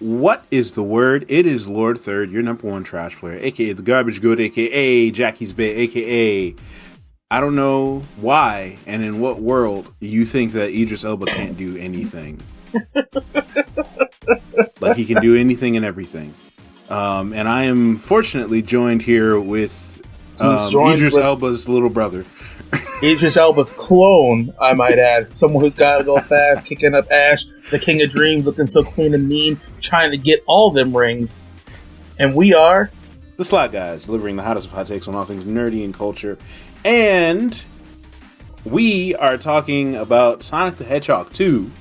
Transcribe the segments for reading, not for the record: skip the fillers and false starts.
What is the word? It is Lord Third, your number one trash player, aka the Garbage Good, aka Jackie's Bay, aka I don't know why and in what world you think that Idris Elba can't do anything. Like he can do anything and everything. And I am fortunately joined here with Idris Elba's little brother. Idris Elba's clone, I might add. Someone who's got to go fast, kicking up ash, the king of dreams, looking so clean and mean, trying to get all them rings. And we are... The Slot Guys, delivering the hottest of hot takes on all things nerdy and culture. And we are talking about Sonic the Hedgehog 2,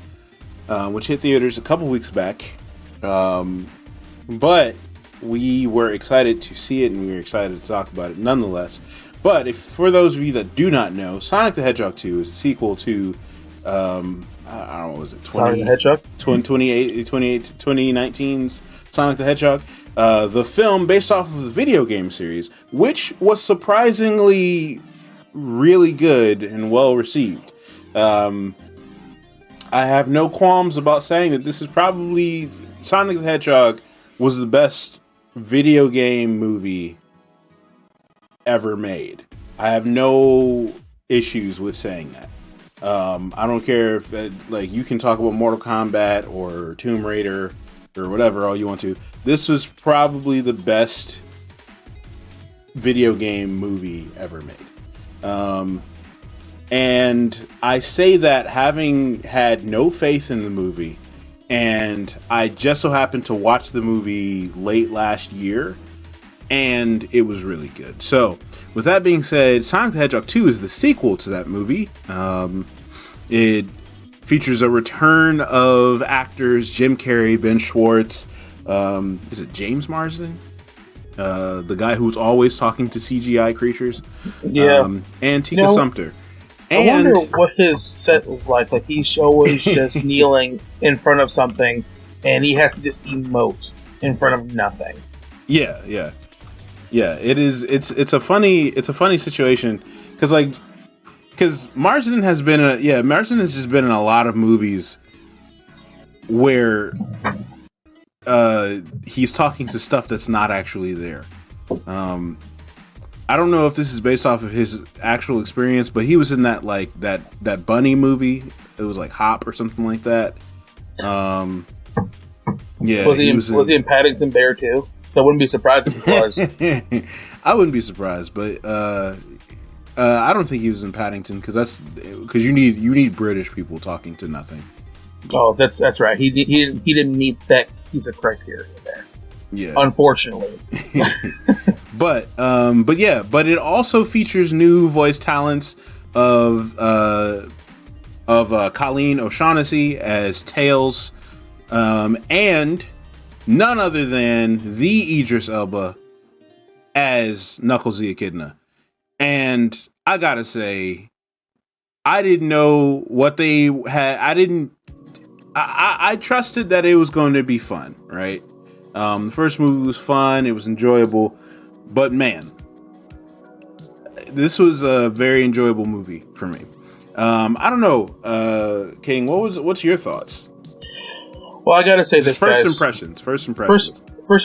which hit theaters a couple weeks back. But we were excited to see it, and we were excited to talk about it nonetheless. But for those of you that do not know, Sonic the Hedgehog 2 is the sequel to, I don't know, what was it? Sonic the Hedgehog? 2019's Sonic the Hedgehog. The film based off of the video game series, which was surprisingly really good and well received. I have no qualms about saying that this is probably Sonic the Hedgehog was the best video game movie ever made. I have no issues with saying that. I don't care if you can talk about Mortal Kombat or Tomb Raider or whatever all you want to. This was probably the best video game movie ever made. And I say that having had no faith in the movie, and I just so happened to watch the movie late last year, and it was really good. So, with that being said, Sonic the Hedgehog 2 is the sequel to that movie. It features a return of actors Jim Carrey, Ben Schwartz, is it James Marsden? The guy who's always talking to CGI creatures. Yeah. And Tika Sumpter. I wonder what his set was like. Like, he's always just kneeling in front of something, and he has to just emote in front of nothing. Yeah. It is. It's a funny situation because Marsden has just been in a lot of movies where he's talking to stuff that's not actually there. I don't know if this is based off of his actual experience, but he was in that that bunny movie. It was like Hop or something like that. Yeah, was he in Paddington Bear too? So I wouldn't be surprised if he was. I wouldn't be surprised, but I don't think he was in Paddington because you need British people talking to nothing. Oh, that's right. He didn't meet that piece of criteria there. Yeah, unfortunately. But it also features new voice talents of Colleen O'Shaughnessy as Tails, and none other than the Idris Elba as Knuckles the Echidna. And I gotta say, I didn't know what they had. I trusted that it was going to be fun, right? The first movie was fun. It was enjoyable. But man, this was a very enjoyable movie for me. I don't know, King. What's your thoughts? Well, I gotta say this, First guys. First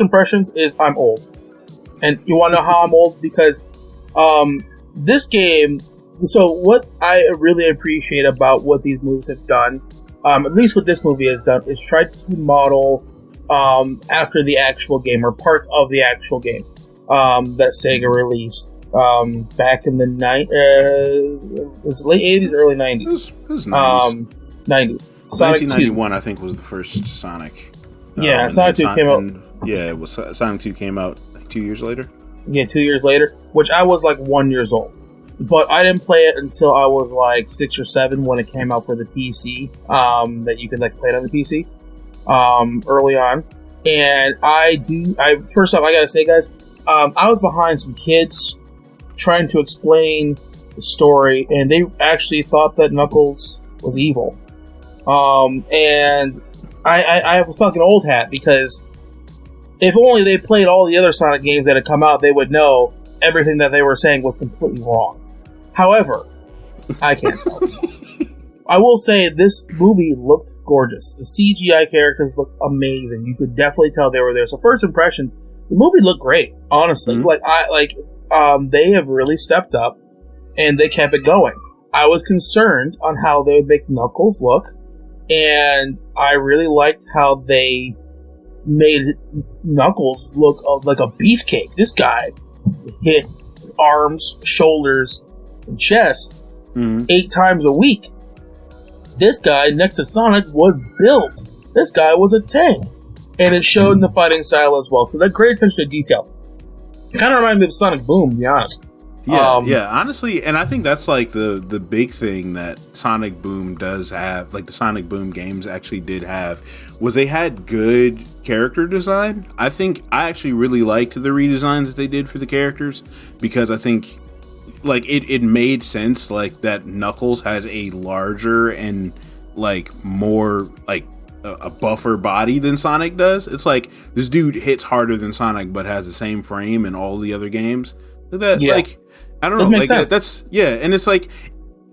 impressions is I'm old, and you want to know how I'm old? Because this game. So what I really appreciate about what these movies have done, at least what this movie has done, is tried to model after the actual game or parts of the actual game. That Sega released back in the it's late 80s, early 90s. It was 90s. 90s. Sonic 1991, I think, was the first Sonic. Yeah, Sonic 2 came out. Yeah, it was. Sonic 2 came out 2 years later. Yeah, 2 years later, which I was like 1 year old. But I didn't play it until I was like 6 or 7 when it came out for the PC. That you could play it on the PC early on. And first off, I gotta say, guys, I was behind some kids trying to explain the story, and they actually thought that Knuckles was evil. And I have a fucking old hat, because if only they played all the other Sonic games that had come out, they would know everything that they were saying was completely wrong. However, I can't tell them. I will say this movie looked gorgeous. The CGI characters looked amazing. You could definitely tell they were there. So first impressions, the movie looked great. Honestly, they have really stepped up, and they kept it going. I was concerned on how they would make Knuckles look, and I really liked how they made Knuckles look like a beefcake. This guy hit arms, shoulders, and chest 8 times a week. This guy next to Sonic was built. This guy was a tank. And it showed in the fighting style as well. So that great attention to detail. Kind of reminded me of Sonic Boom, to be honest. Yeah, honestly, and I think that's like the big thing that Sonic Boom does have, like the Sonic Boom games actually did have, was they had good character design. I think I actually really liked the redesigns that they did for the characters, because I think like it made sense, like that Knuckles has a larger and like more like a buffer body than Sonic does. It's like this dude hits harder than Sonic but has the same frame in all the other games. Like I don't know. Makes sense. That's and it's like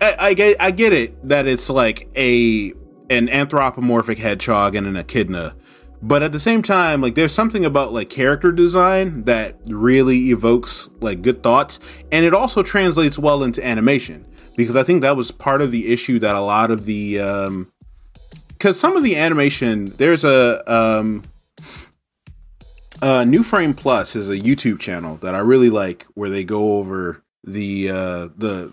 I get it that it's like an anthropomorphic hedgehog and an echidna, but at the same time, like there's something about like character design that really evokes like good thoughts, and it also translates well into animation, because I think that was part of the issue that a lot of the because some of the animation, there's a New Frame Plus is a YouTube channel that I really like, where they go over the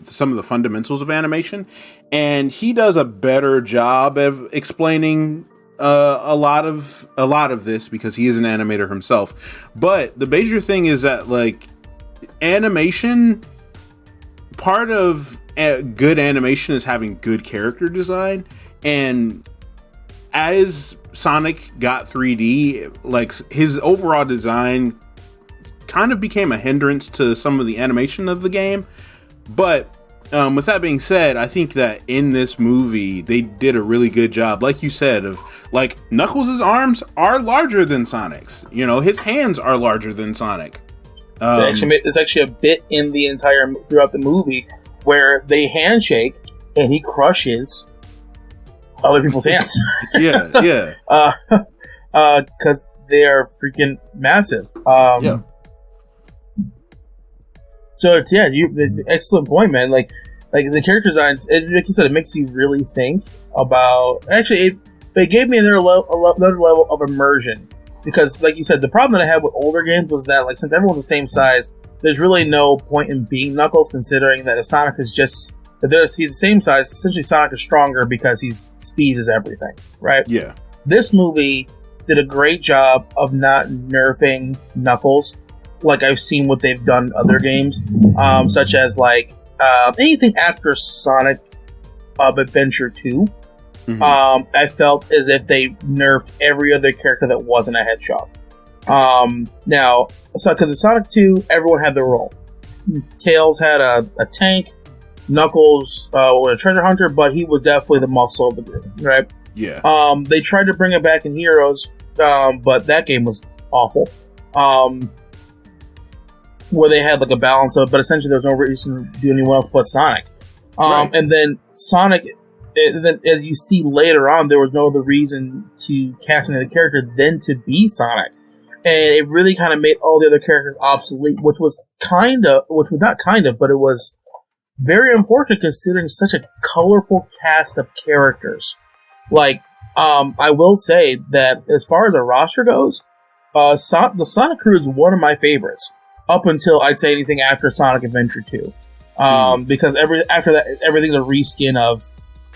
some of the fundamentals of animation, and he does a better job of explaining a lot of this, because he is an animator himself. But the major thing is that like animation, part of good animation is having good character design, and as Sonic got 3D, like his overall design kind of became a hindrance to some of the animation of the game. But with that being said, I think that in this movie they did a really good job, like you said, of like Knuckles' arms are larger than Sonic's. You know, his hands are larger than Sonic. There's actually a bit in the entire throughout the movie where they handshake and he crushes other people's hands. yeah. Because they are freaking massive. So yeah, excellent point, man. Like the character designs, like you said, it makes you really think about. Actually, it gave me another level of immersion, because, like you said, the problem that I had with older games was that, like, since everyone's the same size, there's really no point in being Knuckles, considering that a Sonic is just. He's the same size. Essentially, Sonic is stronger because speed is everything, right? Yeah. This movie did a great job of not nerfing Knuckles, like I've seen what they've done in other games, such as like anything after Sonic Adventure 2. Mm-hmm. I felt as if they nerfed every other character that wasn't a hedgehog. Now, because in Sonic 2, everyone had their role. Tails had a tank. Knuckles was a treasure hunter, but he was definitely the muscle of the group, right? Yeah. They tried to bring it back in Heroes, but that game was awful. Where they had like a balance of, but essentially there was no reason to do anyone else but Sonic. Right. And then Sonic, then as you see later on, there was no other reason to cast another character than to be Sonic. And it really kind of made all the other characters obsolete, which was but it was very unfortunate considering such a colorful cast of characters. Like, I will say that as far as the roster goes, the Sonic crew is one of my favorites. Up until I'd say anything after Sonic Adventure 2. Because after that, everything's a reskin of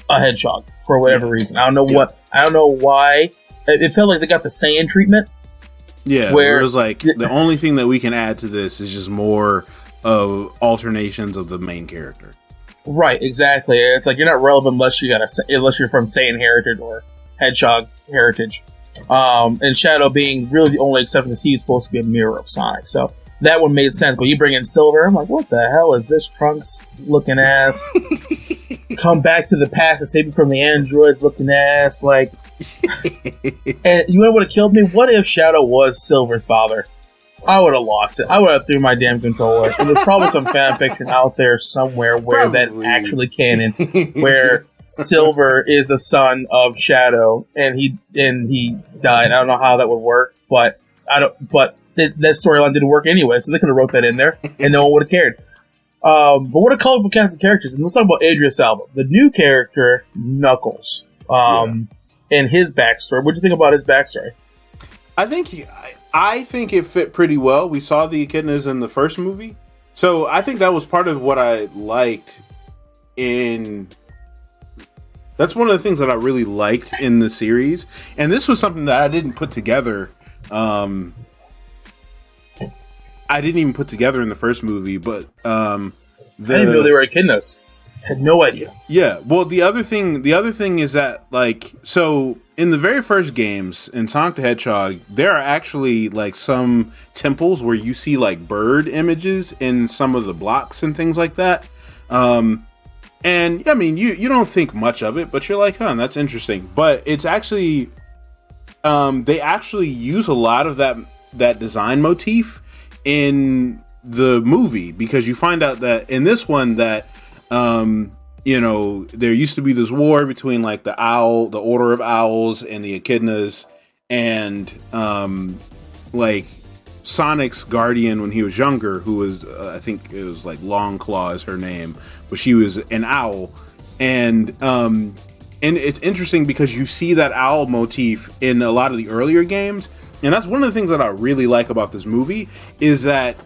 a hedgehog for whatever reason. I don't know why. It felt like they got the Saiyan treatment. Yeah, where it was like, the only thing that we can add to this is just more of alternations of the main character. Right, exactly. It's like you're not relevant unless you're from Saiyan heritage or hedgehog heritage. And Shadow being really the only exception, because he's supposed to be a mirror of Sonic. So that one made sense. But you bring in Silver, I'm like, what the hell is this Trunks looking ass? Come back to the past and save me from the androids looking ass. Like, and you know what would have killed me? What if Shadow was Silver's father? I would have lost it. I would have threw my damn controller. And there's probably some fan fiction out there somewhere where that's actually canon, where Silver is the son of Shadow, and he died. I don't know how that would work, but that storyline didn't work anyway, so they could have wrote that in there, and no one would have cared. But what a colorful cast of characters! And let's talk about Idris Elba, the new character Knuckles, and his backstory. What do you think about his backstory? I think it fit pretty well. We saw the echidnas in the first movie, so I think that was part of what I liked in. That's one of the things that I really liked in the series, and this was something that I didn't put together. I didn't even put together in the first movie, but I didn't know they were echidnas. Had no idea. Yeah. Well, the other thing is that, like, so in the very first games in Sonic the Hedgehog, there are actually like some temples where you see like bird images in some of the blocks and things like that. And I mean, you don't think much of it, but you're like, huh, that's interesting. But it's actually, they actually use a lot of that design motif in the movie, because you find out that in this one that, there used to be this war between like the Order of Owls and the Echidnas, and like Sonic's guardian when he was younger, who was I think it was like Longclaw is her name, but she was an owl, and it's interesting because you see that owl motif in a lot of the earlier games, and that's one of the things that I really like about this movie is that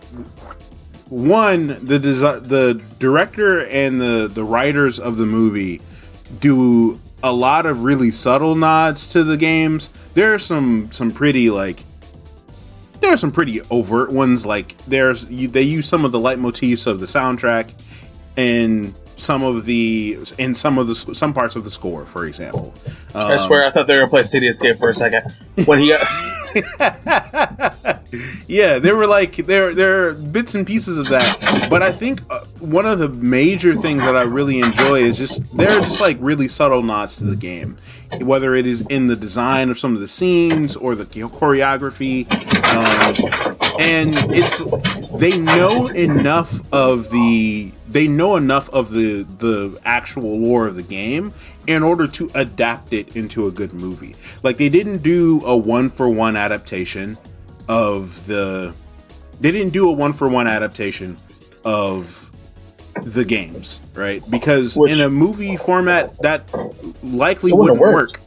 one, the director and the writers of the movie do a lot of really subtle nods to the games. There are some pretty overt ones. Like they use some of the leitmotifs of the soundtrack and some parts of the score, for example. I swear I thought they were gonna play City Escape for a second when he got. Yeah, there are bits and pieces of that, but I think one of the major things that I really enjoy is they're just like really subtle nods to the game, whether it is in the design of some of the scenes or the choreography, and they know enough of the actual lore of the game in order to adapt it into a good movie. Like, they didn't do a one-for-one adaptation of the games, right? Because in a movie format that likely wouldn't work.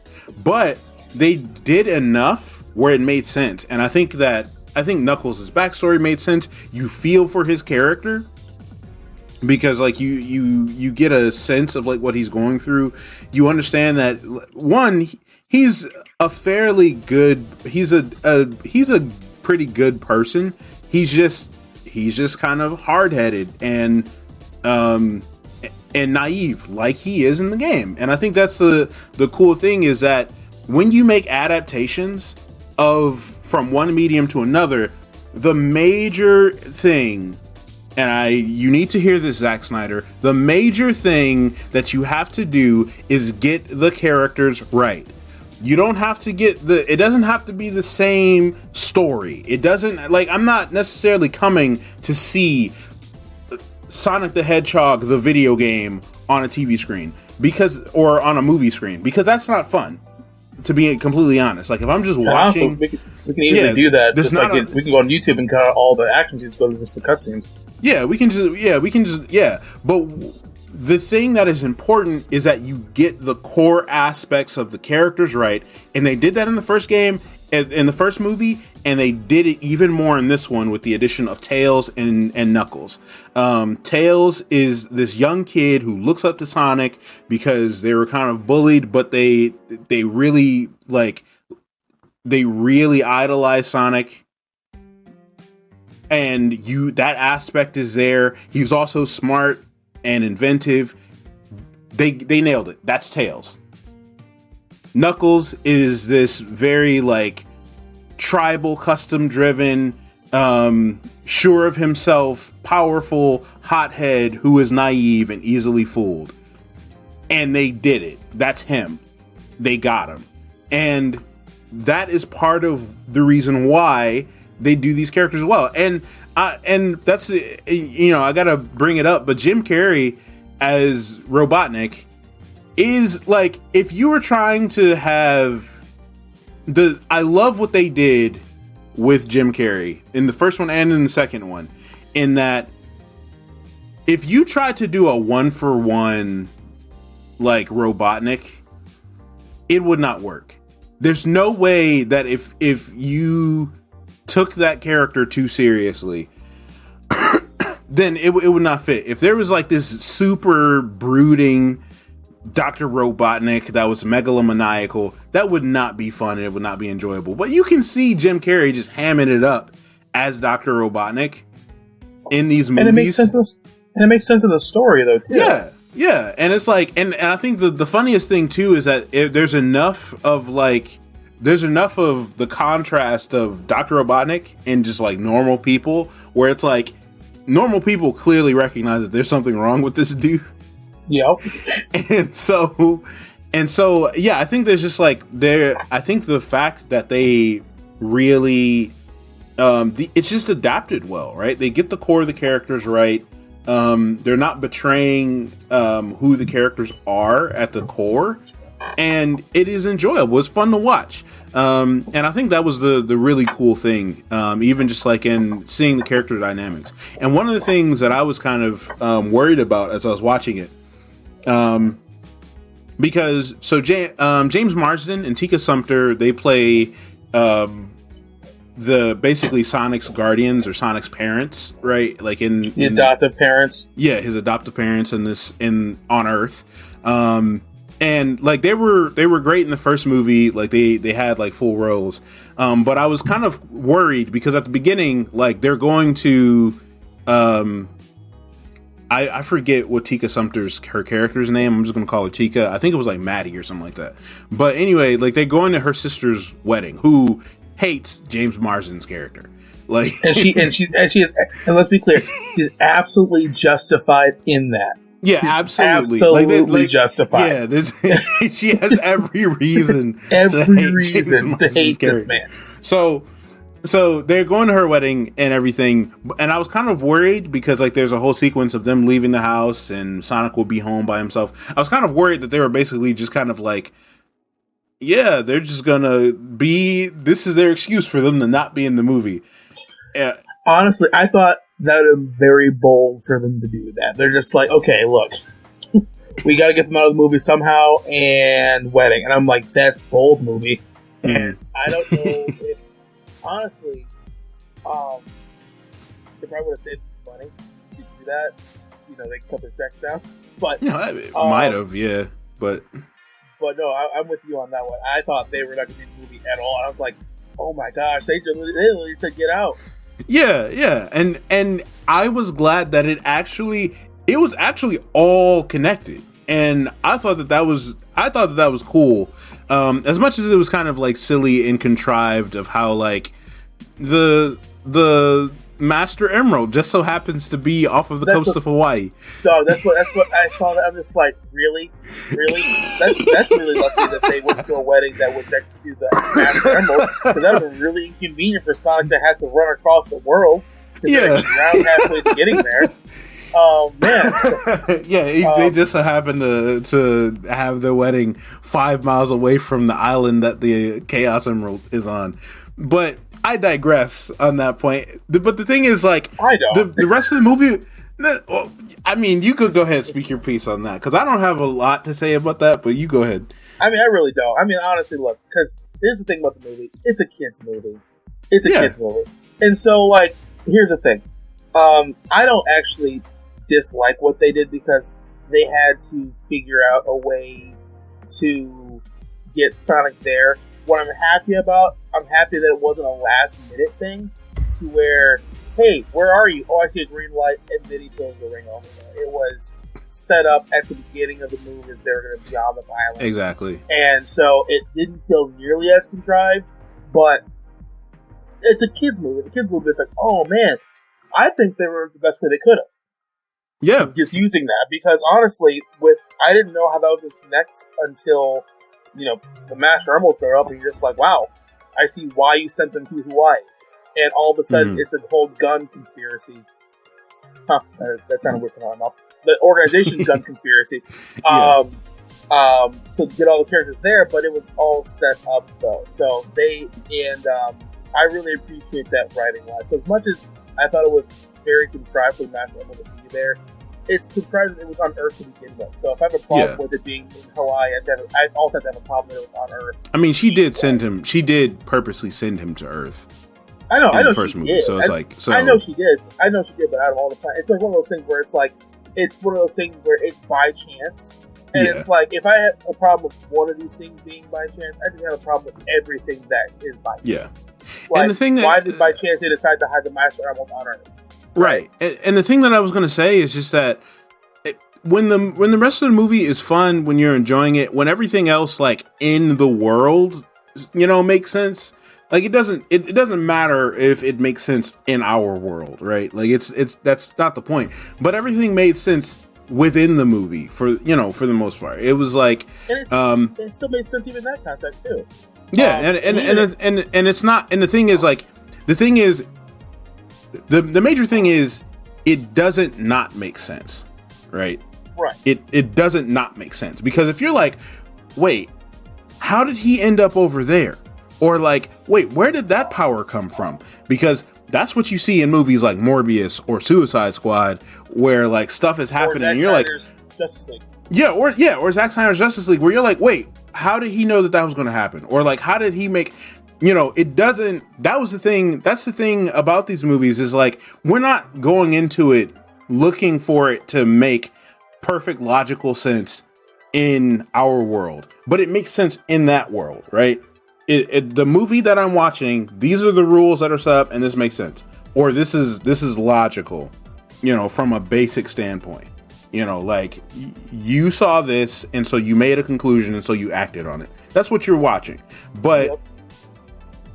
But they did enough where it made sense. And I think Knuckles' backstory made sense. You feel for his character, because like you get a sense of like what he's going through. You understand that one, he's a pretty good person. He's just kind of hard-headed and naive, like he is in the game. And I think that's the cool thing, is that when you make adaptations from one medium to another, the major thing, and you need to hear this, Zack Snyder, the major thing that you have to do is get the characters right. You don't have to it doesn't have to be the same story. It doesn't, like, I'm not necessarily coming to see Sonic the Hedgehog, the video game, on a TV screen or on a movie screen, because that's not fun, to be completely honest. Like, if I'm just watching, we can easily do that. We can go on YouTube and cut out all the action scenes, go to just the cutscenes. But the thing that is important is that you get the core aspects of the characters right, and they did that in the first game, in the first movie, and they did it even more in this one with the addition of Tails and Knuckles. Tails is this young kid who looks up to Sonic because they were kind of bullied, but they really idolize Sonic. And that aspect is there. He's also smart and inventive. They nailed it. That's Tails. Knuckles is this very tribal, custom driven, sure of himself, powerful hothead who is naive and easily fooled. And they did it. That's him. They got him. And that is part of the reason why they do these characters well. And that's, I gotta bring it up, but Jim Carrey as Robotnik is like, if you were trying to have I love what they did with Jim Carrey in the first one and in the second one, in that if you tried to do a 1-for-1 like Robotnik, it would not work. There's no way that if you took that character too seriously, then it would not fit. If there was like this super brooding Dr. Robotnik that was megalomaniacal, that would not be fun and it would not be enjoyable. But you can see Jim Carrey just hamming it up as Dr. Robotnik in these movies. And it makes sense of the story, though, too. Yeah. And it's like, and I think the funniest thing too is that there's enough of the contrast of Dr. Robotnik and just like normal people, where it's like normal people clearly recognize that there's something wrong with this dude. Yep. And so yeah, I think there's just like I think the fact that they really it's just adapted well, right? They get the core of the characters right. They're not betraying who the characters are at the core, and it is enjoyable. It's fun to watch. And I think that was the really cool thing, even just like in seeing the character dynamics. And one of the things that I was kind of worried about as I was watching it, because James Marsden and Tika Sumpter, they play the basically Sonic's guardians or Sonic's parents, right? Like in adoptive parents. Yeah, his adoptive parents on Earth. And like they were great in the first movie, like they had like full roles. But I was kind of worried because at the beginning, like they're going to I forget what Tika Sumpter's her character's name. I'm just gonna call her Tika. I think it was like Maddie or something like that. But anyway, like they're going to her sister's wedding, who hates James Marsden's character. Like and she is, and let's be clear, she's absolutely justified in that. Yeah, she's absolutely justified. Yeah, she has every reason to hate this man. So they're going to her wedding and everything, and I was kind of worried because like there's a whole sequence of them leaving the house and Sonic will be home by himself. I was kind of worried that they were basically just kind of like, yeah, they're just gonna be, this is their excuse for them to not be in the movie. Honestly, I thought that would be very bold for them to do that. They're just like, okay, look, we got to get them out of the movie somehow, and wedding. And I'm like, that's bold, movie. And I don't know if, honestly, they probably would have saved money to do that. You know, they cut their checks down. But it might have, yeah. But no, I'm with you on that one. I thought they were not going to do the movie at all. And I was like, oh my gosh, they literally said get out. Yeah. And I was glad that it was actually all connected. And I thought that was cool. As much as it was kind of like silly and contrived of how like the Master Emerald just so happens to be off of the coast of Hawaii. So that's what I saw. That I'm just like, really. That's really lucky that they went to a wedding that was next to the Master Emerald, because that would have been really inconvenient for Sonic to have to run across the world. Yeah, around halfway to getting there. Oh man! They just so happened to have their wedding 5 miles away from the island that the Chaos Emerald is on, but I digress on that point. But the thing is, like, the rest of the movie. Well, I mean, you could go ahead and speak your piece on that, because I don't have a lot to say about that. But you go ahead. I mean, I really don't. I mean, honestly, look, because here's the thing about the movie: it's a kids' movie. It's a kids' movie, and so like, here's the thing: I don't actually dislike what they did, because they had to figure out a way to get Sonic there. What I'm happy that it wasn't a last minute thing to where, hey, where are you? Oh, I see a green light, and then he throws the ring over there. It was set up at the beginning of the movie that they were going to be on this island. Exactly. And so it didn't feel nearly as contrived, but it's a kids movie. It's like, oh man, I think they were the best way they could have. Yeah. Just using that, because honestly, I didn't know how that was going to connect until, the Master Emerald showed up, and you're just like, wow, I see why you sent them to Hawaii. And all of a sudden, it's a whole gun conspiracy. Huh, that sounded weird for my mouth. The organization's gun conspiracy. So to get all the characters there, but it was all set up though. So I really appreciate that writing wise. So as much as I thought it was very contrived for the Master Emerald to be there, it's contrived that it was on Earth to begin with. So if I have a problem with it being in Hawaii, I also have to have a problem that it was on Earth. I mean, she did purposely send him to Earth. I know the she first movie. did. So it's like, I know she did, but out of all the plans, it's like one of those things where it's like, it's one of those things where it's by chance. And it's like, if I had a problem with one of these things being by chance, I just have a problem with everything that is by chance. Like, and the thing why did by chance they decide to hide the Master Emerald on Earth? Right. And the thing that I was going to say is just that when the rest of the movie is fun, when you're enjoying it, when everything else like in the world, makes sense. Like it doesn't matter if it makes sense in our world, right? Like that's not the point. But everything made sense within the movie for the most part. It was like it still made sense even in that context too. Yeah, and it's not, and the thing is the major thing is it doesn't not make sense, right? Right. It doesn't not make sense, because if you're like, wait, how did he end up over there? Or like, wait, where did that power come from? Because that's what you see in movies like Morbius or Suicide Squad, where like stuff is happening and you're like, Justice League. Or Zack Snyder's Justice League, where you're like, wait, how did he know that was going to happen? Or like, how did he make, it doesn't, that was the thing. That's the thing about these movies is like, we're not going into it looking for it to make perfect logical sense in our world, but it makes sense in that world, right? The movie that I'm watching, these are the rules that are set up and this makes sense. Or this is logical, from a basic standpoint. Like you saw this and so you made a conclusion and so you acted on it. That's what you're watching. But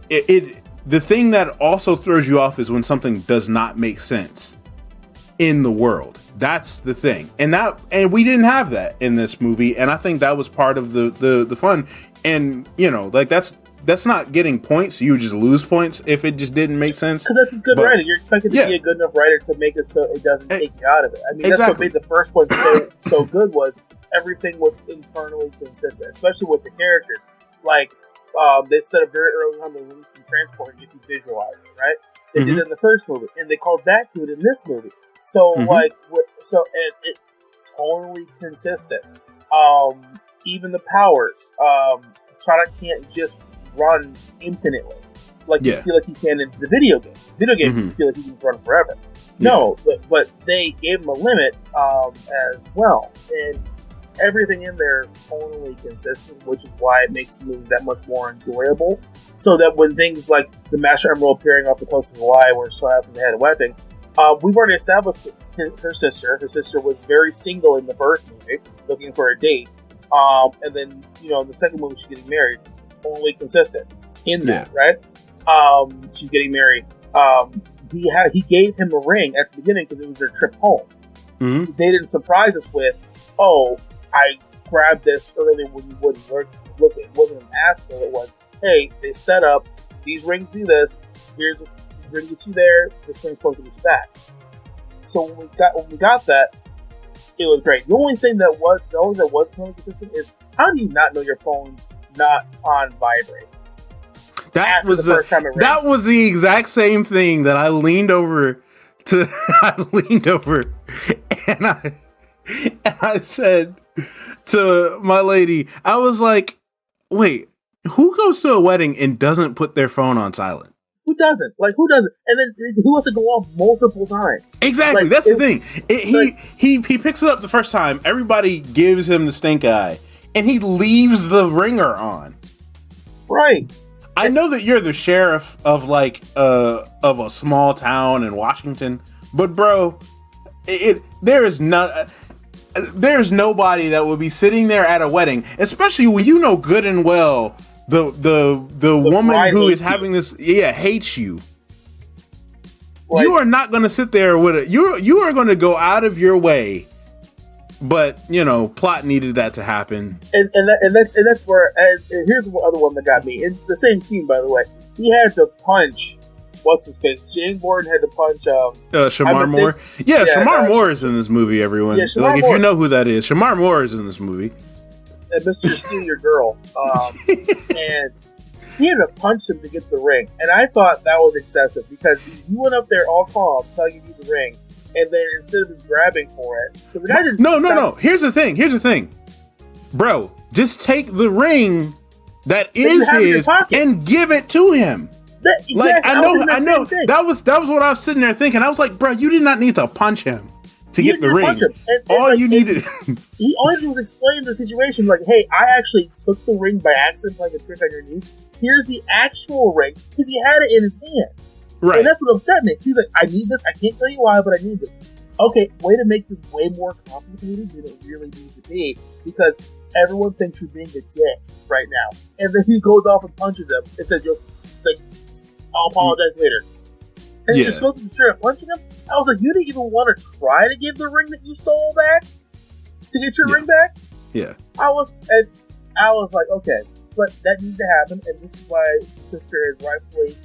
the thing that also throws you off is when something does not make sense in the world. That's the thing. And we didn't have that in this movie, and I think that was part of the fun. And like that's not getting points. You just lose points if it just didn't make sense. Because this is good writing. You're expected to be a good enough writer to make it so it doesn't take you out of it. I mean, that's what made the first one so good, was everything was internally consistent, especially with the characters. Like, they set up very early on the rooms from transporting if you visualize it, right? They did it in the first movie, and they called back to it in this movie. So, it's totally consistent. Even the powers. Sonic can't just run infinitely like you feel like he can in the video game. You feel like he can run forever. No, but they gave him a limit as well, and everything in there is totally consistent, which is why it makes the movie that much more enjoyable. So that when things like the Master Emerald appearing off the coast of Hawaii, where so happened they had a wedding, we've already established her sister. Her sister was very single in the first movie, looking for a date. And then, in the second movie, she's getting married. Totally consistent in that, right? She's getting married. He gave him a ring at the beginning because it was their trip home. Mm-hmm. They didn't surprise us with, I grabbed this earlier when you wouldn't look. It wasn't an ask, but it was, hey, they set up, these rings do this, here's a ring gets you there, this ring's supposed to get you back. So when we got that, it was great. The only thing that was totally consistent is, how do you not know your phone's not on vibrate? That was the exact same thing that I leaned over and I said to my lady, I was like, wait, who goes to a wedding and doesn't put their phone on silent? Who doesn't? Who doesn't? And then who has to go off multiple times? Exactly. That's the thing. He picks it up the first time. Everybody gives him the stink eye, and he leaves the ringer on. Right. I know that you're the sheriff of of a small town in Washington, but bro, there's nobody that would be sitting there at a wedding, especially when you know good and well the woman who is having this hates you. Like, you are not going to sit there with it. You are going to go out of your way, but plot needed that to happen. And that's where. And here's the other one that got me. It's the same scene, by the way. He had to punch. What's his face? Jane Borden had to punch. Shamar Moore. Shamar Moore is in this movie. Everyone, if you know who that is, Shamar Moore is in this movie. Mr. Steal Your Girl, and he had to punch him to get the ring, and I thought that was excessive because he went up there all calm, telling you the ring, and then instead of just grabbing for it, because the guy didn't. No. Here's the thing, bro. Just take the ring that is his and give it to him. Exactly. Like I know. That was what I was sitting there thinking. I was like, bro, you did not need to punch him to get the ring. All you needed. He only was explaining the situation like, hey, I actually took the ring by accident, like a trick on your niece. Here's the actual ring, because he had it in his hand. Right. And that's what upset me. He's like, I need this. I can't tell you why, but I need this. Okay, way to make this way more complicated than it really needs to be, because everyone thinks you're being a dick right now. And then he goes off and punches him and says, I'll apologize later. And he just goes to the straight up punching him. I was like, you didn't even want to try to give the ring that you stole back to get your ring back? Yeah. I was like, okay. But that needs to happen, and this is why the sister is rightfully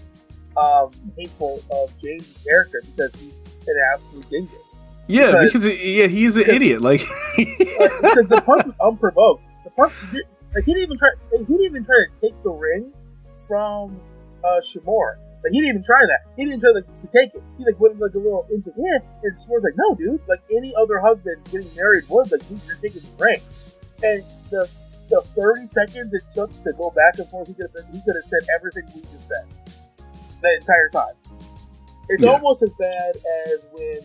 hateful of James' character, because he's an absolute dingus. Yeah, because he's an idiot. Like, because the punch was unprovoked. The punch, he didn't even try to take the ring from Shimura. Like, he didn't even try that. He didn't try to take it. He went like a little into and Shimura's like, no, dude. Like any other husband getting married would, like, you're taking the ring. And the 30 seconds it took to go back and forth, he could have said everything we just said the entire time. It's almost as bad as when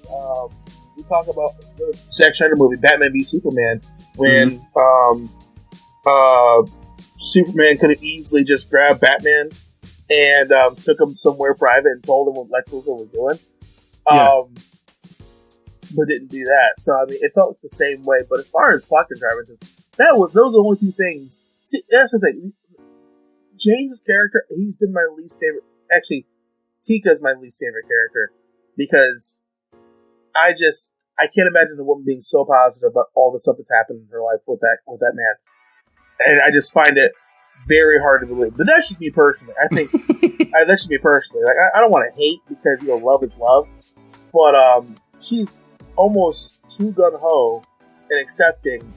we talk about the Zack Snyder movie, Batman v Superman, when Superman could have easily just grabbed Batman and took him somewhere private and told him what Lex Luthor was doing. But didn't do that. So, I mean, it felt the same way. But as far as plot contrivances, those are the only two things. See, that's the thing. James' character, he's been my least favorite. Actually, Tika's my least favorite character because I can't imagine a woman being so positive about all the stuff that's happened in her life with that man, and I just find it very hard to believe. But that's just me personally. I think that's just me personally. Like I don't want to hate because love is love, but she's almost too gun ho and accepting.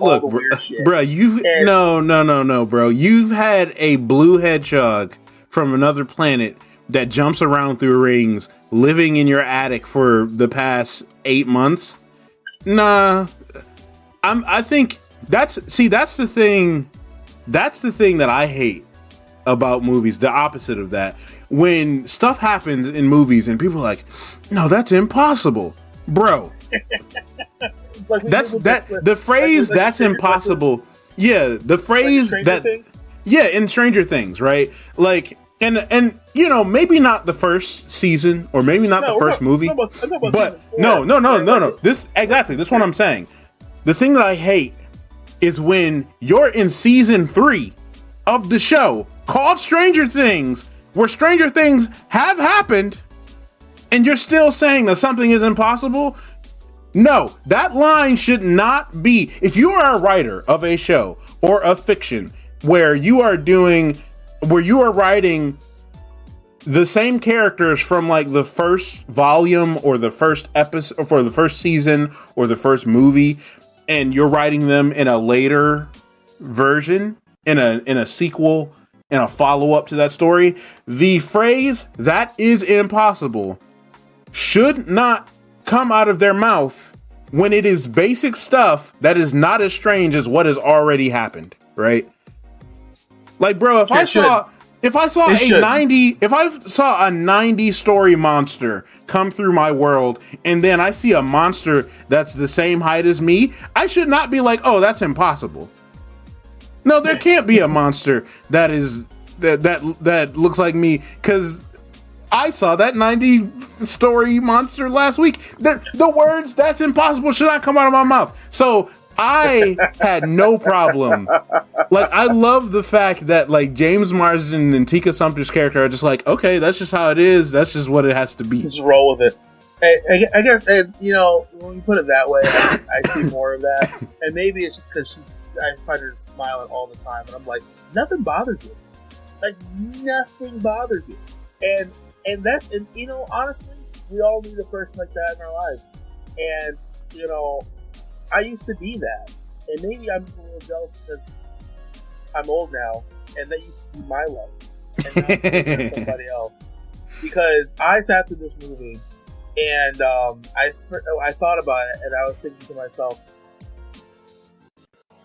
Look, bro, no, bro. You've had a blue hedgehog from another planet that jumps around through rings, living in your attic for the past 8 months. Nah, I think that's the thing. That's the thing that I hate about movies. The opposite of that, when stuff happens in movies and people are like, "No, that's impossible, bro." Like the phrase "that's impossible." Yeah, the phrase that. Yeah, in Stranger Things, right? Like, and maybe not the first season or maybe not the first movie, but no. This is what I'm saying. The thing that I hate is when you're in season 3 of the show called Stranger Things, where Stranger Things have happened, and you're still saying that something is impossible. No, that line should not be. If you are a writer of a show or of fiction where you are writing the same characters from like the first volume or the first episode or for the first season or the first movie, and you're writing them in a later version, in a sequel, in a follow-up to that story, the phrase "that is impossible" should not come out of their mouth when it is basic stuff that is not as strange as what has already happened, right? Like, bro, if I saw a 90 story monster come through my world, and then I see a monster that's the same height as me, I should not be like, "Oh, that's impossible." No, there can't be a monster that looks like me, because I saw that 90-story monster last week. The words "that's impossible" should not come out of my mouth. So I had no problem. Like, I love the fact that like James Marsden and Tika Sumpter's character are just like, okay, that's just how it is. That's just what it has to be. Just roll with it. I guess, when you put it that way, I see more of that. And maybe it's just because I find her smiling all the time, and I'm like, nothing bothers you. Like, nothing bothers you. And honestly, we all need a person like that in our lives. And, I used to be that. And maybe I'm just a little jealous because I'm old now, and that used to be my love, and now it's somebody else. Because I sat through this movie, and I thought about it, and I was thinking to myself,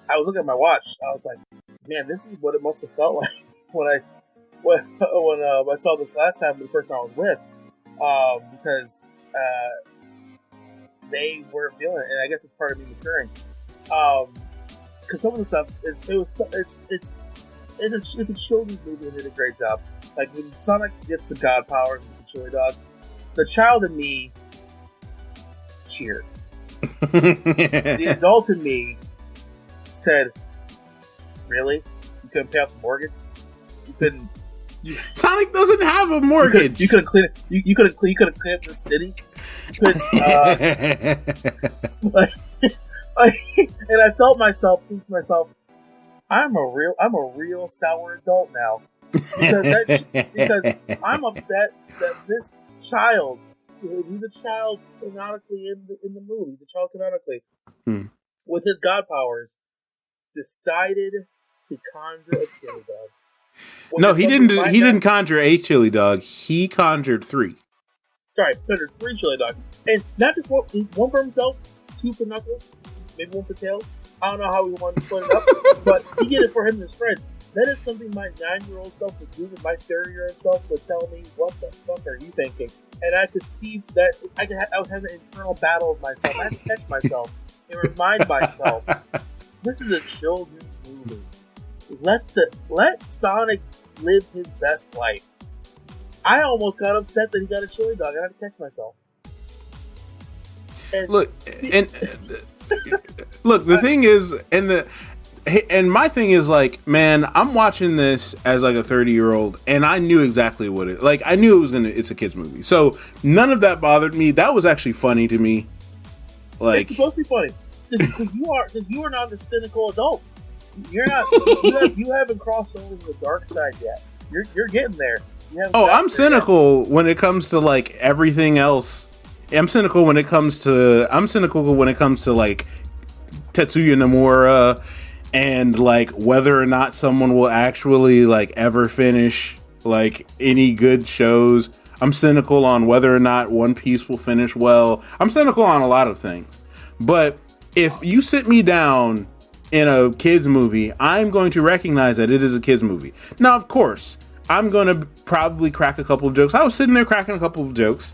I was looking at my watch. I was like, man, this is what it must have felt like when I saw this last time with the person I was with, because they weren't feeling it, and I guess it's part of me maturing. Because some of the stuff it's a children's movie and did a great job. Like when Sonic gets the god powers with the chili dog, the child in me cheered. The adult in me said, "Really? You couldn't pay off the mortgage? You couldn't." Sonic doesn't have a mortgage. You couldn't clean it. You couldn't clean up the city. You couldn't. And I felt myself think to myself, I'm a real sour adult now because I'm upset that this child, he's a child canonically in the movie, he's a child canonically with his god powers, decided to conjure a chili dog. No, he didn't. He didn't conjure a chili dog. He conjured 3. Sorry, conjured 3 chili dogs, and not just one for himself, 2 for Knuckles, maybe 1 for Tails. I don't know how we wanted to split it up, but he did it for him and his friend. That is something my 9-year-old self would do, and my 30-year-old self would tell me, "What the fuck are you thinking?" And I could see that I was having an internal battle with myself. I had to catch myself and remind myself, this is a children's movie. Let Sonic live his best life. I almost got upset that he got a chili dog. I had to catch myself. And look, the thing is, and my thing is, like, man, I'm watching this as like a 30-year-old, and I knew exactly what it, like, I knew it's a kid's movie, so none of that bothered me. That was actually funny to me. Like, it's supposed to be funny because you are not the cynical adult. You're not. You haven't crossed over to the dark side yet. You're getting there. I'm cynical when it comes to like everything else. I'm cynical when it comes to like Tetsuya Nomura and like whether or not someone will actually like ever finish like any good shows. I'm cynical on whether or not One Piece will finish well. I'm cynical on a lot of things. But if you sit me down in a kids movie, I'm going to recognize that it is a kids movie. Now, of course, I'm going to probably crack a couple of jokes. I was sitting there cracking a couple of jokes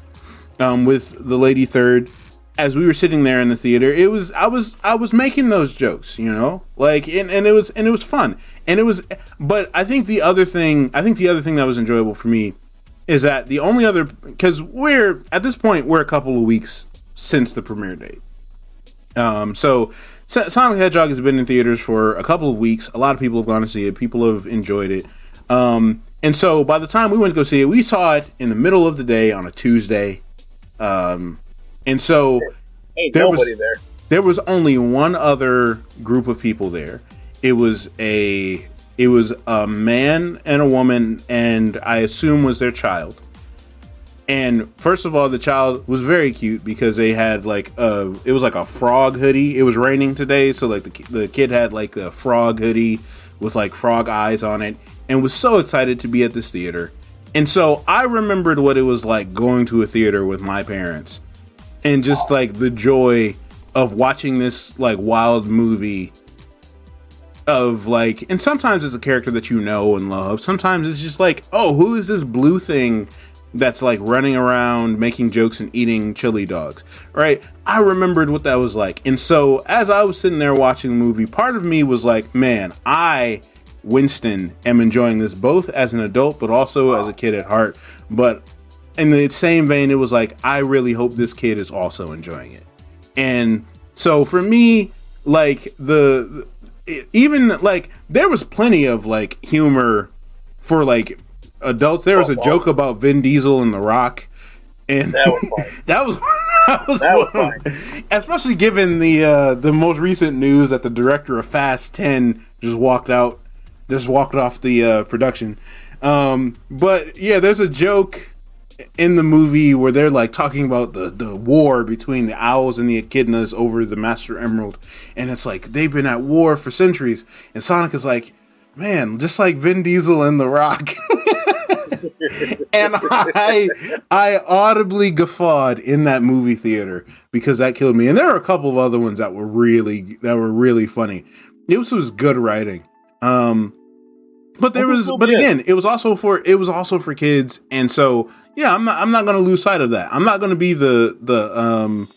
with the lady third as we were sitting there in the theater. I was making those jokes, you know, like, and it was fun, and it was. But I think the other thing that was enjoyable for me is that the only other, because we're at this point we're a couple of weeks since the premiere date, so Sonic the Hedgehog has been in theaters for a couple of weeks. A lot of people have gone to see it. People have enjoyed it. And so by the time we went to go see it, we saw it in the middle of the day on a Tuesday. And so there was only one other group of people there. It was a man and a woman, and I assume was their child. And first of all, the child was very cute because they had like it was like a frog hoodie. It was raining today, so like the kid had like a frog hoodie with like frog eyes on it, and was so excited to be at this theater. And so I remembered what it was like going to a theater with my parents, and just like the joy of watching this like wild movie of like, and sometimes it's a character that you know and love. Sometimes it's just like, oh, who is this blue thing that's like running around making jokes and eating chili dogs, right? I remembered what that was like. And so as I was sitting there watching the movie, part of me was like, man, Winston, am enjoying this both as an adult but also as a kid at heart. But in the same vein, it was like, I really hope this kid is also enjoying it. And so for me, like even like there was plenty of like humor for like adults. There was a joke about Vin Diesel and The Rock, and that was fun. that was fun. Especially given the most recent news that the director of Fast 10 just walked off the production. But yeah, there's a joke in the movie where they're like talking about the war between the owls and the echidnas over the Master Emerald, and it's like they've been at war for centuries, and Sonic is like, man, just like Vin Diesel and The Rock. And I audibly guffawed in that movie theater because that killed me. And there are a couple of other ones that were really funny. It was good writing. But again, it was also for kids. And so, yeah, I'm not going to lose sight of that. I'm not going to be the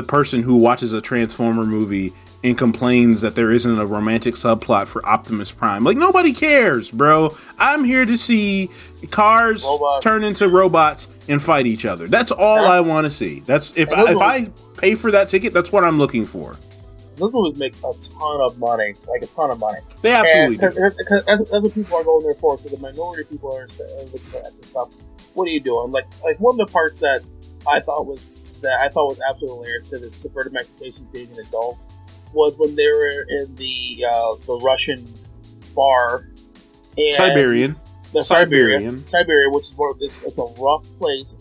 person who watches a Transformer movie and complains that there isn't a romantic subplot for Optimus Prime. Like, nobody cares, bro. I'm here to see cars turn into robots and fight each other. That's all I want to see. That's if I pay for that ticket, that's what I'm looking for. Those movies make a ton of money, like a ton of money. They absolutely do. Because that's what people are going there for. So the minority of people are looking at this stuff. What are you doing? Like one of the parts that I thought was absolutely hilarious to the subverted my expectations being an adult was when they were in the Russian bar. And Siberian, which is more of this. It's a rough place.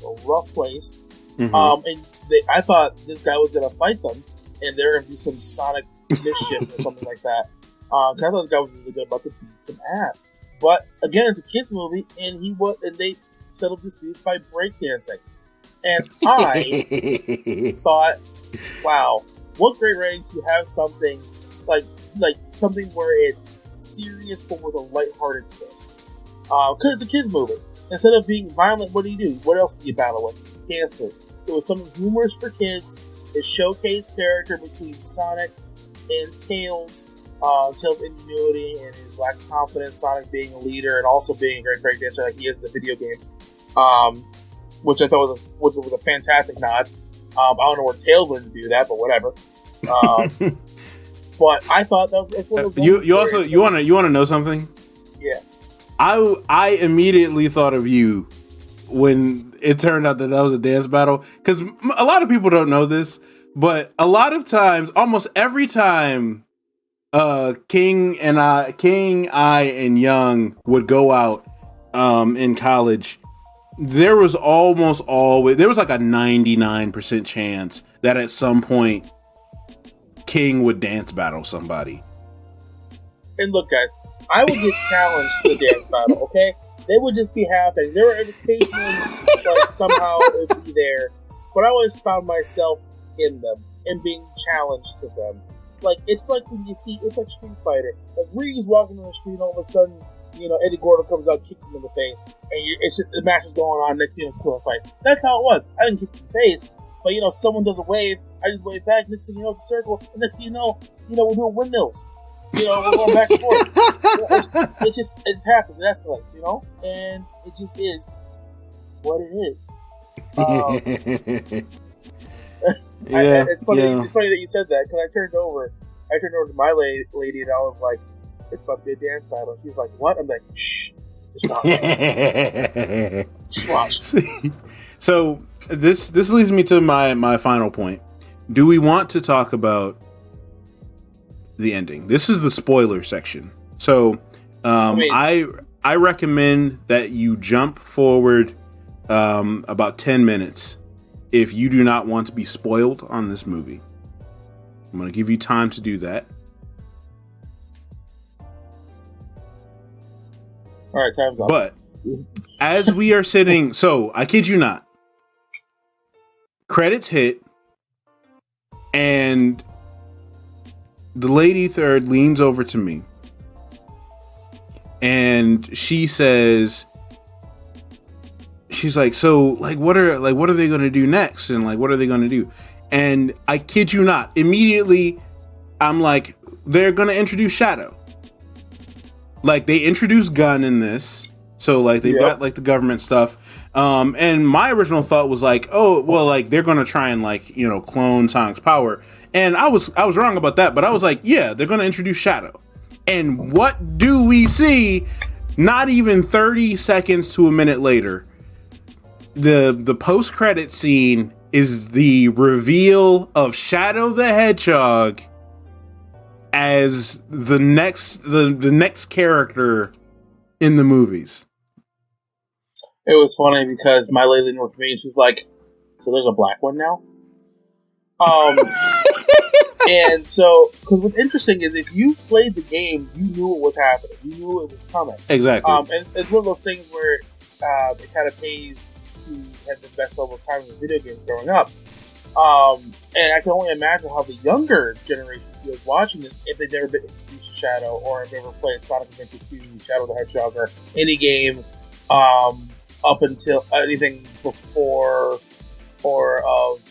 Mm-hmm. And I thought this guy was going to fight them, and they're going to do some Sonic mischief or something like that. I thought the guy was really good about to beat some ass. But again, it's a kids movie, and they settled disputes by breakdancing. And I thought, wow, what great writing to have something like something where it's serious but with a lighthearted twist. Because it's a kids movie. Instead of being violent, what do? What else do you battle with? Dance move. It was something humorous for kids. It showcased character between Sonic and Tails. Tails' ingenuity and his lack of confidence. Sonic being a leader and also being a great breakdancer like he is in the video games. Which I thought was a fantastic nod. I don't know where Tails learned to do that, but whatever. But I thought that was one of those you want to know something? Yeah. I immediately thought of you when it turned out that was a dance battle, because a lot of people don't know this, but a lot of times, almost every time, King, I, and Young would go out in college, there was almost always like a 99% chance that at some point King would dance battle somebody. And look, guys, I would get challenged to a dance battle, okay? They would just be happening. There were occasions like somehow it would be there, but I always found myself in them and being challenged to them. Like, it's like when you see, it's like Street Fighter. Like, Ryu's walking on the street, and all of a sudden, Eddie Gordo comes out, kicks him in the face, and the match is going on. Next thing you know, cool fight. That's how it was. I didn't kick him in the face, but someone does a wave, I just wave back. Next thing you know, it's a circle, and next thing you know, we're doing windmills. We're going back and forth. It just happens. It escalates, and it just is what it is. It's funny. Yeah. It's funny that you said that, because I turned over to my lady, and I was like, "It's about to be a dance battle." She's like, "What?" I'm like, "Shh, just watch." Just watch. So this leads me to my final point. Do we want to talk about the ending? This is the spoiler section. So I recommend that you jump forward about 10 minutes if you do not want to be spoiled on this movie. I'm going to give you time to do that. All right, time's up. But as we are sitting, so I kid you not, credits hit, and the lady third leans over to me, and she's like, so like what are they going to do next, and like what are they going to do? And I kid you not, immediately I'm like, they're going to introduce Shadow. Like, they introduced Gun in this, so like they've got like the government stuff. And my original thought was like, oh well, like they're going to try and like clone Sonic's power. And I was wrong about that, but I was like, yeah, they're going to introduce Shadow. And what do we see? Not even 30 seconds to a minute later, the post-credit scene is the reveal of Shadow the Hedgehog as the next character in the movies. It was funny because my lady North Korean, she's like, so there's a black one now? And so, because what's interesting is if you played the game, you knew it was happening. You knew it was coming. Exactly. And it's one of those things where it kind of pays to have the best level of time in video games growing up. And I can only imagine how the younger generation feels watching this if they've never been introduced to Shadow or have ever played Sonic Adventure 2, Shadow the Hedgehog, or any game up until anything before or of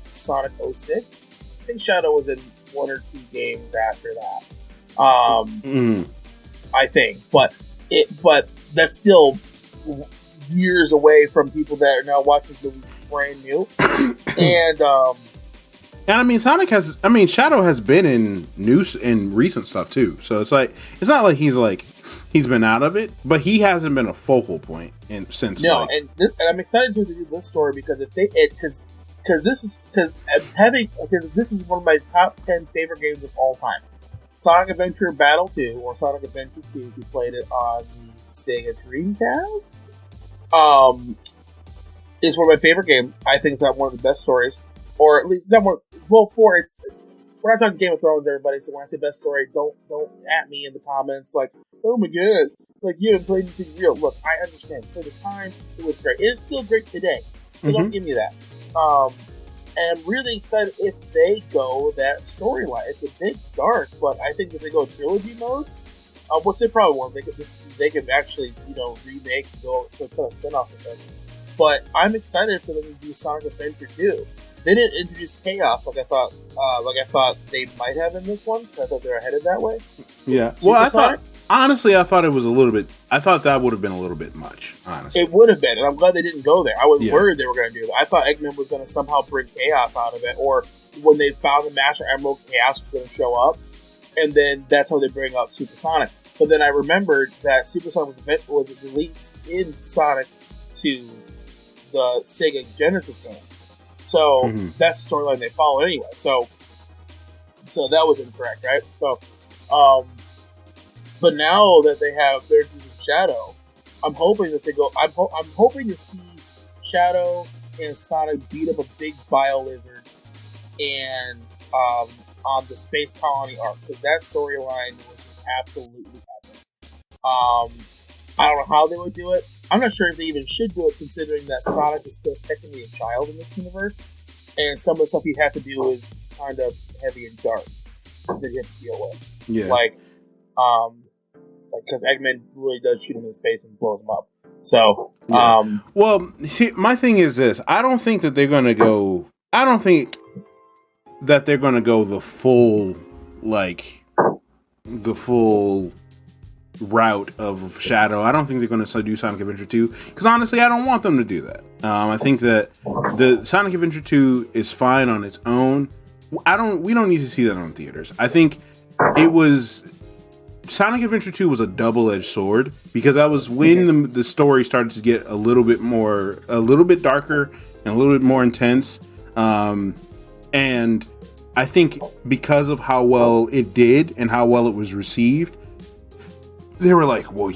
Sonic 06. I think Shadow was in one or two games after that. I think, but that's still years away from people that are now watching the brand new. And I mean, Shadow has been in recent stuff too. So it's not like he's been out of it, but he hasn't been a focal point since. No, and I'm excited to do this story because because this is one of my top 10 favorite games of all time. Sonic Adventure Battle 2 or Sonic Adventure 2, if you played it on the Sega Dreamcast, is one of my favorite games. I think it's one of the best stories, or at least not more. Well, we're not talking Game of Thrones, everybody. So when I say best story, don't at me in the comments like, oh my god, like you haven't played anything real. Look, I understand. For the time, it was great. It's still great today. So don't give me that. And I'm really excited if they go that storyline. It's a bit dark, but I think if they go trilogy mode, which they probably won't, they could actually, remake and go to a spin-off of this. But I'm excited for them to do Sonic Adventure 2. They didn't introduce Chaos like I thought they might have in this one. I thought they were headed that way. Yeah. Well, I thought it was a little bit. I thought that would have been a little bit much. Honestly, it would have been, and I'm glad they didn't go there. I was worried they were going to do that. I thought Eggman was going to somehow bring Chaos out of it, or when they found the Master Emerald, Chaos was going to show up, and then that's how they bring out Supersonic. But then I remembered that Supersonic was released in Sonic 2, the Sega Genesis game. So that's the storyline they follow anyway. So that was incorrect, right? So, but now that they're using Shadow, I'm hoping that they go. I'm hoping to see Shadow and Sonic beat up a big bio lizard and on the space colony arc, because that storyline was absolutely epic. I don't know how they would do it. I'm not sure if they even should do it, considering that Sonic is still technically a child in this universe, and some of the stuff you have to do is kind of heavy and dark that you have to deal with. Yeah, because Eggman really does shoot him in space and blows him up. So, well, see, my thing is this: I don't think that they're going to go. I don't think that they're going to go the full route of Shadow. I don't think they're going to do Sonic Adventure 2, because honestly, I don't want them to do that. I think that the Sonic Adventure 2 is fine on its own. We don't need to see that on theaters. I think Sonic Adventure 2 was a double-edged sword, because that was when the story started to get a little bit darker and a little bit more intense. And I think because of how well it did and how well it was received, they were like, well,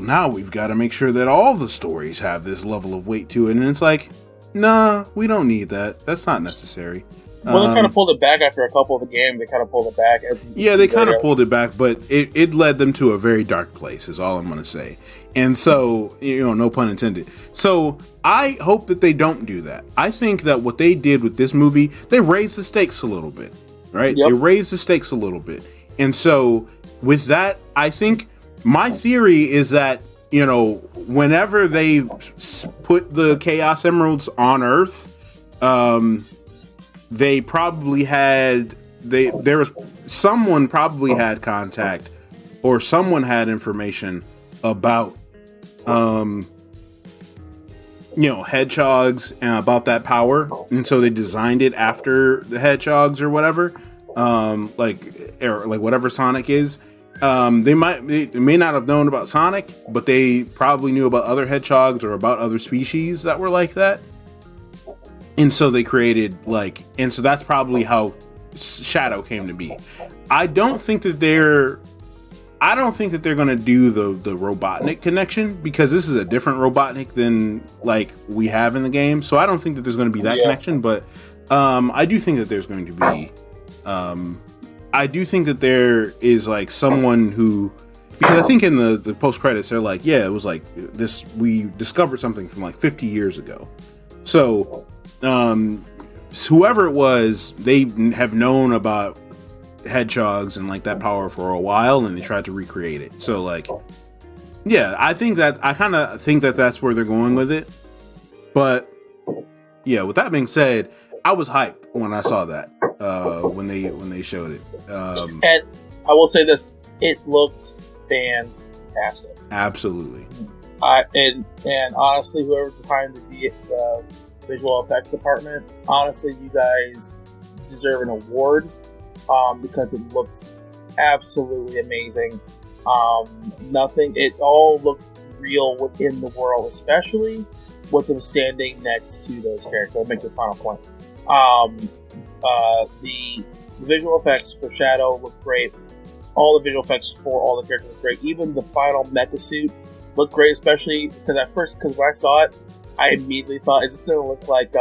now we've got to make sure that all the stories have this level of weight to it. And it's like, nah, we don't need that. That's not necessary. Well, they kind of pulled it back after a couple of the games. They kind of pulled it back. They kind of pulled it back, but it led them to a very dark place, is all I'm going to say. And so, no pun intended. So I hope that they don't do that. I think that what they did with this movie, they raised the stakes a little bit, right? Yep. They raised the stakes a little bit. And so with that, I think my theory is that, whenever they put the Chaos Emeralds on Earth, they probably had someone probably had contact, or someone had information about hedgehogs and about that power, and so they designed it after the hedgehogs or whatever, like whatever Sonic is. They may not have known about Sonic, but they probably knew about other hedgehogs or about other species that were like that. And so they created and so that's probably how Shadow came to be. I don't think that I don't think that they're going to do the Robotnik connection, because this is a different Robotnik than like we have in the game. So I don't think that there's going to be that connection. But I do think that there's going to be. I do think that there is like someone who, because I think in the post credits they're like, yeah, it was like this. We discovered something from like 50 years ago. So whoever it was, they have known about hedgehogs and like that power for a while, and they tried to recreate it. So like, yeah, I kind of think that that's where they're going with it. But yeah, with that being said, I was hyped when I saw that when they showed it. And I will say this: it looked fantastic. Absolutely. And honestly, whoever's behind the visual effects department, honestly, you guys deserve an award. Because it looked absolutely amazing. It all looked real within the world, especially with them standing next to those characters. I'll make this final point. The visual effects for Shadow looked great. All the visual effects for all the characters looked great. Even the final mecha suit looked great, especially because when I saw it, I immediately thought, is this going to look like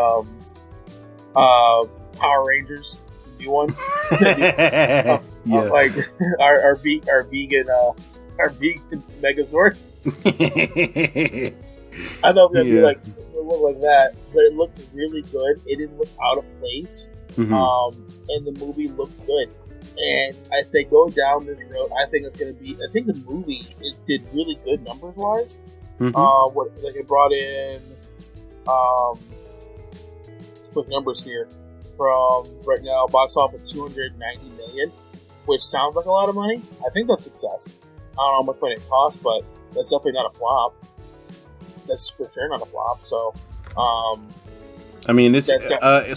Power Rangers? New one, like our vegan Megazord. I thought it was gonna be like look like that, but it looked really good. It didn't look out of place, and the movie looked good. And if they go down this road, I think it's gonna be. I think the movie did really good numbers wise. What like it brought in, quick numbers here. From right now, box office $290 million, which sounds like a lot of money. I think that's success. I don't know how much money it costs, but that's definitely not a flop. That's for sure not a flop. So, I mean, it's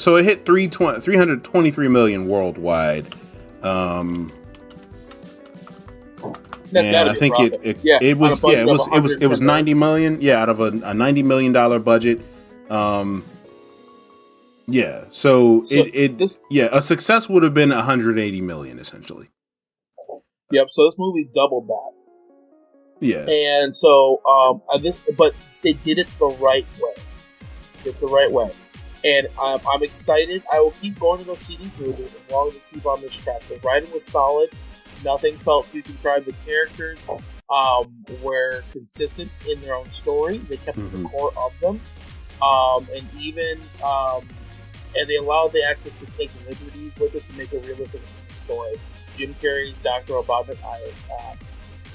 so it hit 323 million worldwide. And I think it was 90 million. Yeah, out of a $90 million budget. Yeah, so a success would have been 180 million essentially. Yep. So this movie doubled that. Yeah. And so but they did it the right way. And I'm excited. I will keep going to go see these movies as long as we keep on this track. The writing was solid. Nothing felt too contrived. The characters were consistent in their own story. They kept the core of them. And even and they allowed the actors to take liberties with it to make a realistic story. Jim Carrey, Dr. Robotnik, I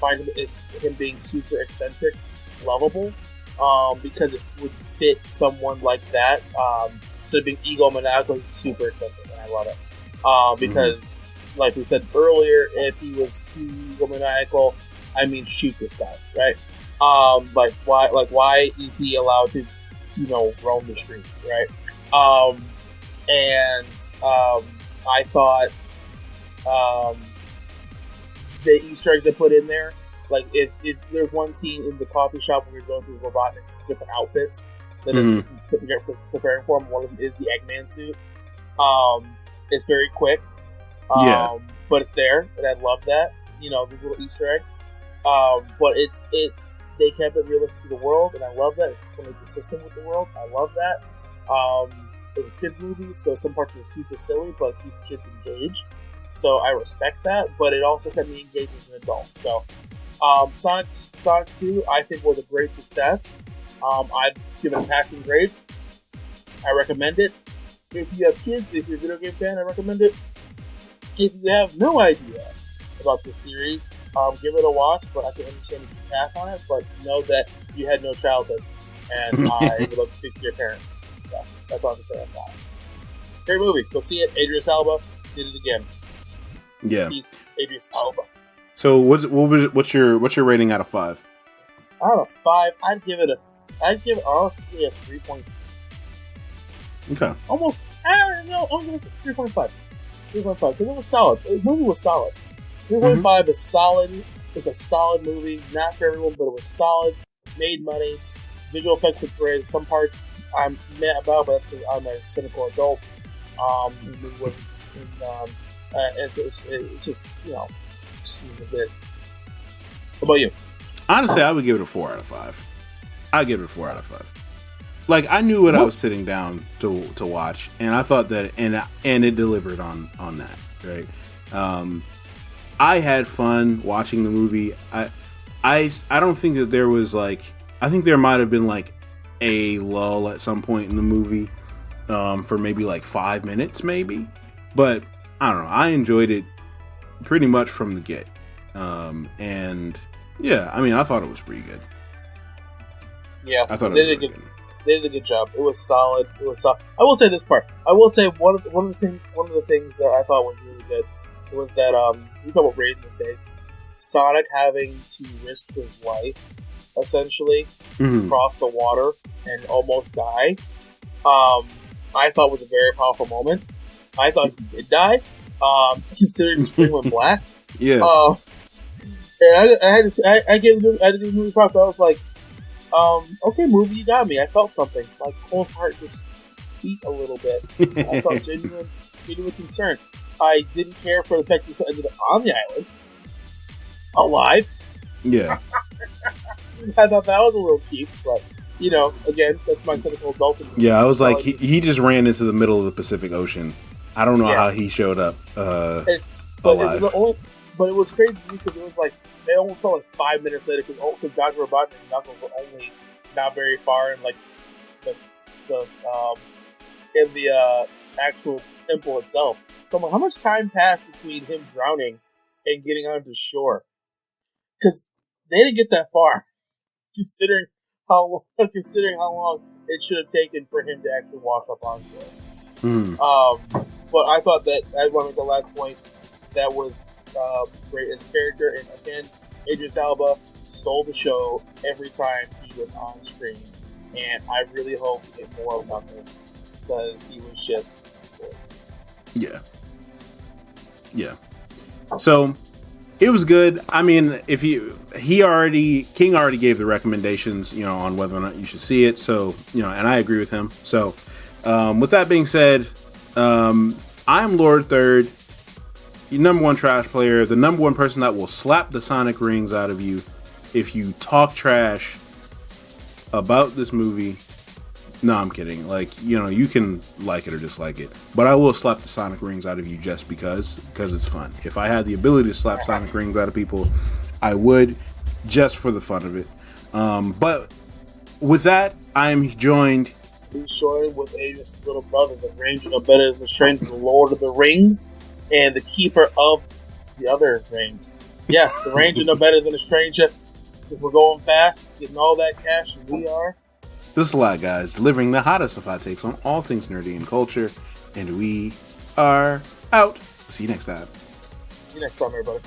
find him being super eccentric, lovable, because it would fit someone like that. Instead of being egomaniacal, he's super eccentric, and I love it. Because, like we said earlier, if he was too egomaniacal, I mean, shoot this guy, right? Why is he allowed to, roam the streets, right? I thought the Easter eggs they put in there, like if there's one scene in the coffee shop where you're going through Robotnik's different outfits that assistants preparing for him. One of them is the Eggman suit. It's very quick, but it's there, and I love that. These little Easter eggs. But it's they kept it realistic to the world, and I love that. It's really consistent with the world. I love that. It's a kids movie, so some parts are super silly, but it keeps kids engaged. So I respect that, but it also kept me engaged as an adult. So Sonic 2, I think, was a great success. I'd give it a passing grade. I recommend it. If you have kids, if you're a video game fan, I recommend it. If you have no idea about this series, give it a watch, but I can understand if you pass on it, but know that you had no childhood, and I would love to speak to your parents. So that's all I have to say on that. Great movie. Go see it. Idris Elba did it again. Yeah. He's Idris Elba. So what's your rating out of 5? Out of 5, I'd give it honestly a 3.5. Okay. Almost. I don't know. I'm going to 3.5. 3.5 because it was solid. The movie was solid. 3.5 is solid. It's a solid movie. Not for everyone, but it was solid. Made money. Visual effects are great. Some parts I'm mad about, but that's because I'm a cynical adult. The movie wasn't. It's just, just what it is. What about you? Honestly, I would give it a 4 out of 5. I'd give it a 4 out of 5. Like, I knew what I was sitting down to watch, and I thought that, and it delivered on that, right? I had fun watching the movie. I don't think that there was like, I think there might have been like a lull at some point in the movie, for maybe like 5 minutes, maybe. But I don't know. I enjoyed it pretty much from the get, and yeah, I mean, I thought it was pretty good. Yeah, I thought they did a good job. It was solid. I will say this part. I will say one of the things that I thought was really good was that we talk about raising the stakes. Sonic having to risk his life essentially cross the water and almost die. I thought was a very powerful moment. I thought he did die, considering the screen went black. Yeah. And I gave the movie props. I was like, okay, movie, you got me. I felt something. My cold heart just beat a little bit. I felt genuine concern. I didn't care for the fact that he ended up on the island, alive. Yeah. I thought that was a little cheap, but you know, again, that's my cynical adult. Yeah, I was like, he just ran into the middle of the Pacific Ocean. I don't know how he showed up alive. But it was crazy because it was like, it almost felt like 5 minutes later because Dr. Robotnik and Knuckles were only not very far in like the actual temple itself. So I'm like, how much time passed between him drowning and getting onto shore? Because they didn't get that far, considering how long it should have taken for him to actually wash up on shore. But I thought that, I want to make the last point, that was great as a character, and again, Idris Elba stole the show every time he was on screen, and I really hope we get more about this because he was just good. Yeah. So it was good. I mean, if King already gave the recommendations, you know, on whether or not you should see it. So, you know, and I agree with him. So, with that being said, I'm Lord Third, your number one trash player, the number one person that will slap the Sonic rings out of you if you talk trash about this movie. No, I'm kidding. Like, you know, you can like it or dislike it, but I will slap the Sonic rings out of you just because it's fun. If I had the ability to slap Sonic rings out of people, I would, just for the fun of it. But with that, I'm joined. He's joined with Adrian's little brother, the Ranger no better than the Stranger, the Lord of the Rings, and the keeper of the other rings. Yeah, the Ranger no better than a stranger. We're going fast, getting all that cash, and we are. This is a lot, guys, delivering the hottest of hot takes on all things nerdy and culture, and we are out. See you next time. See you next time, everybody.